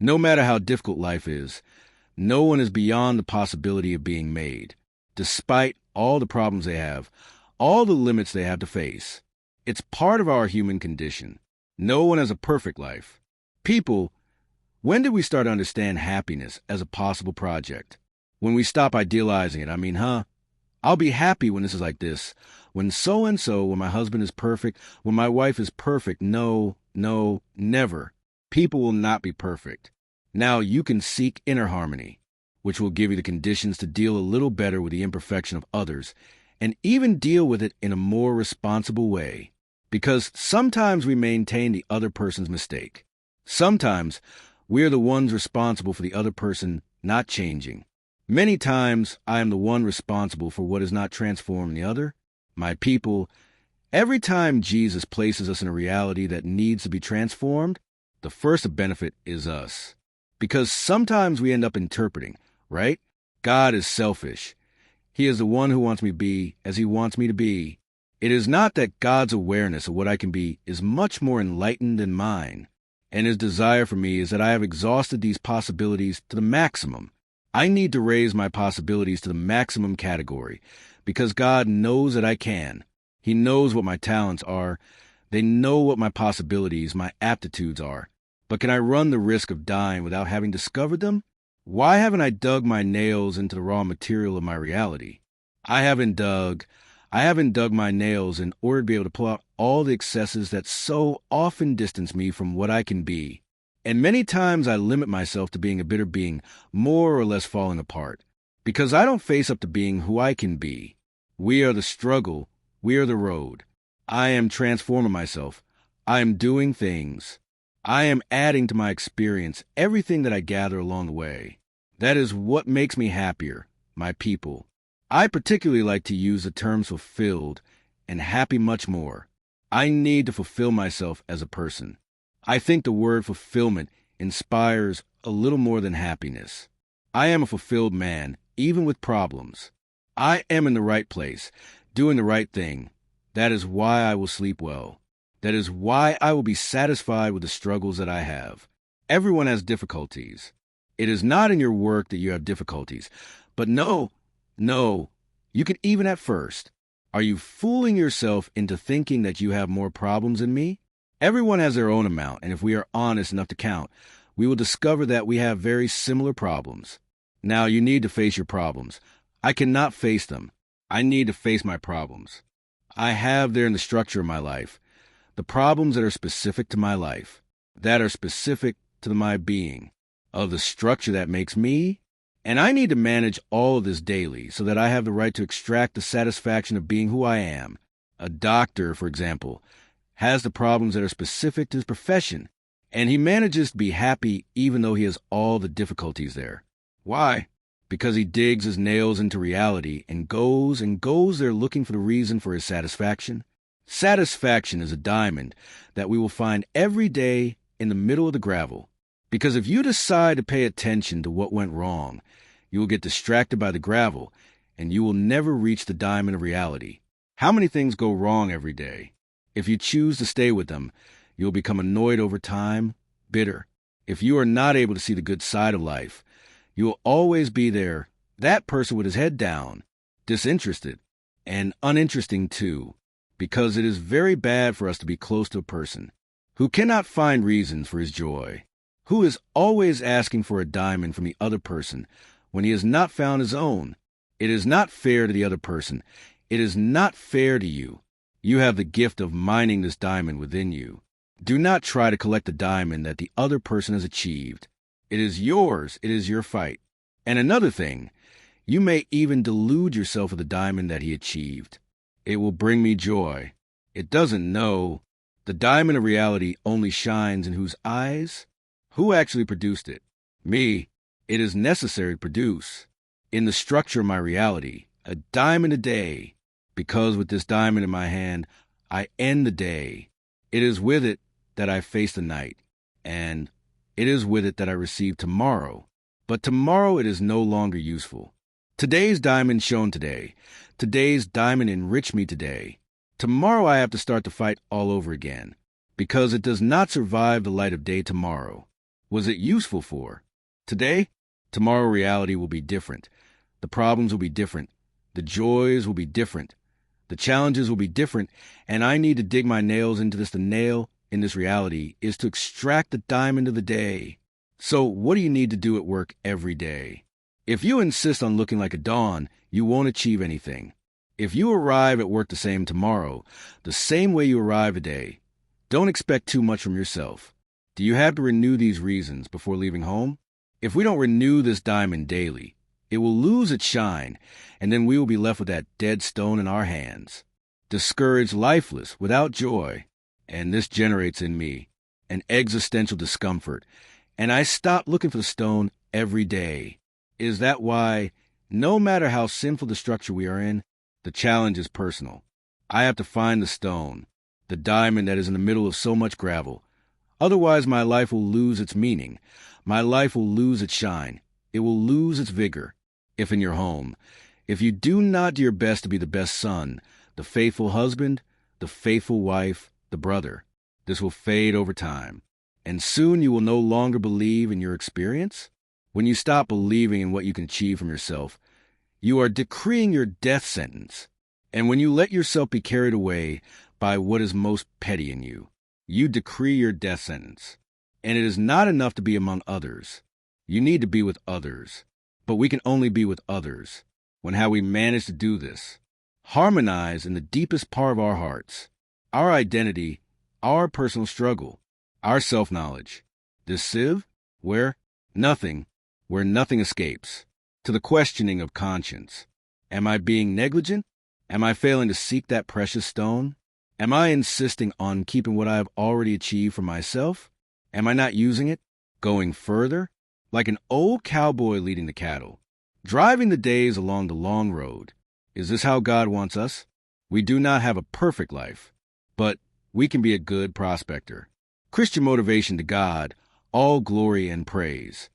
No matter how difficult life is, no one is beyond the possibility of being made, despite all the problems they have, all the limits they have to face. It's part of our human condition. No one has a perfect life. People, when did we start to understand happiness as a possible project? When we stop idealizing it, I'll be happy when this is like this. When so-and-so, when my husband is perfect, when my wife is perfect. No, never. People will not be perfect. Now you can seek inner harmony, which will give you the conditions to deal a little better with the imperfection of others, and even deal with it in a more responsible way. Because sometimes we maintain the other person's mistake. Sometimes we are the ones responsible for the other person not changing. Many times I am the one responsible for what is not transformed in the other. My people, every time Jesus places us in a reality that needs to be transformed, the first to benefit is us. Because sometimes we end up interpreting, right? God is selfish. He is the one who wants me to be as he wants me to be. It is not that God's awareness of what I can be is much more enlightened than mine, and his desire for me is that I have exhausted these possibilities to the maximum. I need to raise my possibilities to the maximum category, because God knows that I can. He knows what my talents are. They know what my possibilities, my aptitudes are. But can I run the risk of dying without having discovered them? Why haven't I dug my nails into the raw material of my reality? I haven't dug my nails in order to be able to pull out all the excesses that so often distance me from what I can be. And many times I limit myself to being a bitter being, more or less falling apart, because I don't face up to being who I can be. We are the struggle. We are the road. I am transforming myself. I am doing things. I am adding to my experience everything that I gather along the way. That is what makes me happier, my people. I particularly like to use the terms fulfilled and happy much more. I need to fulfill myself as a person. I think the word fulfillment inspires a little more than happiness. I am a fulfilled man, even with problems. I am in the right place, doing the right thing. That is why I will sleep well. That is why I will be satisfied with the struggles that I have. Everyone has difficulties. It is not in your work that you have difficulties. But no, you can even at first. Are you fooling yourself into thinking that you have more problems than me? Everyone has their own amount, and if we are honest enough to count, we will discover that we have very similar problems. Now, you need to face your problems. I cannot face them. I need to face my problems. I have there in the structure of my life the problems that are specific to my life, that are specific to my being, of the structure that makes me, and I need to manage all of this daily so that I have the right to extract the satisfaction of being who I am. A doctor, for example, has the problems that are specific to his profession, and he manages to be happy even though he has all the difficulties there. Why? Because he digs his nails into reality and goes there looking for the reason for his satisfaction. Satisfaction is a diamond that we will find every day in the middle of the gravel. Because if you decide to pay attention to what went wrong, you will get distracted by the gravel, and you will never reach the diamond of reality. How many things go wrong every day? If you choose to stay with them, you'll become annoyed over time, bitter. If you are not able to see the good side of life, you will always be there, that person with his head down, disinterested, and uninteresting too, because it is very bad for us to be close to a person who cannot find reasons for his joy, who is always asking for a diamond from the other person when he has not found his own. It is not fair to the other person. It is not fair to you. You have the gift of mining this diamond within you. Do not try to collect the diamond that the other person has achieved. It is yours. It is your fight. And another thing, you may even delude yourself with the diamond that he achieved. It will bring me joy. It doesn't know. The diamond of reality only shines in whose eyes? Who actually produced it? Me. It is necessary to produce. In the structure of my reality, a diamond a day. Because with this diamond in my hand, I end the day. It is with it that I face the night, and it is with it that I receive tomorrow. But tomorrow it is no longer useful. Today's diamond shone today. Today's diamond enriched me today. Tomorrow I have to start the fight all over again, because it does not survive the light of day tomorrow. was it useful for? Today, tomorrow reality will be different. The problems will be different. The joys will be different. The challenges will be different, and I need to dig my nails into this. The nail in this reality is to extract the diamond of the day. So what do you need to do at work every day? If you insist on looking like a dawn, you won't achieve anything. If you arrive at work the same tomorrow, the same way you arrive today, don't expect too much from yourself. Do you have to renew these reasons before leaving home? If we don't renew this diamond daily, it will lose its shine, and then we will be left with that dead stone in our hands, discouraged, lifeless, without joy. And this generates in me an existential discomfort, and I stop looking for the stone every day. Is that why, no matter how sinful the structure we are in, the challenge is personal? I have to find the stone, the diamond that is in the middle of so much gravel. Otherwise, my life will lose its meaning. My life will lose its shine. It will lose its vigor. If in your home, if you do not do your best to be the best son, the faithful husband, the faithful wife, the brother, this will fade over time. And soon you will no longer believe in your experience. When you stop believing in what you can achieve from yourself, you are decreeing your death sentence. And when you let yourself be carried away by what is most petty in you, you decree your death sentence. And it is not enough to be among others. You need to be with others. But we can only be with others when how we manage to do this. Harmonize in the deepest part of our hearts, our identity, our personal struggle, our self-knowledge. This sieve where nothing escapes. To the questioning of conscience. Am I being negligent? Am I failing to seek that precious stone? Am I insisting on keeping what I have already achieved for myself? Am I not using it? Going further? Like an old cowboy leading the cattle, driving the days along the long road. Is this how God wants us? We do not have a perfect life, but we can be a good prospector. Christian motivation to God, all glory and praise.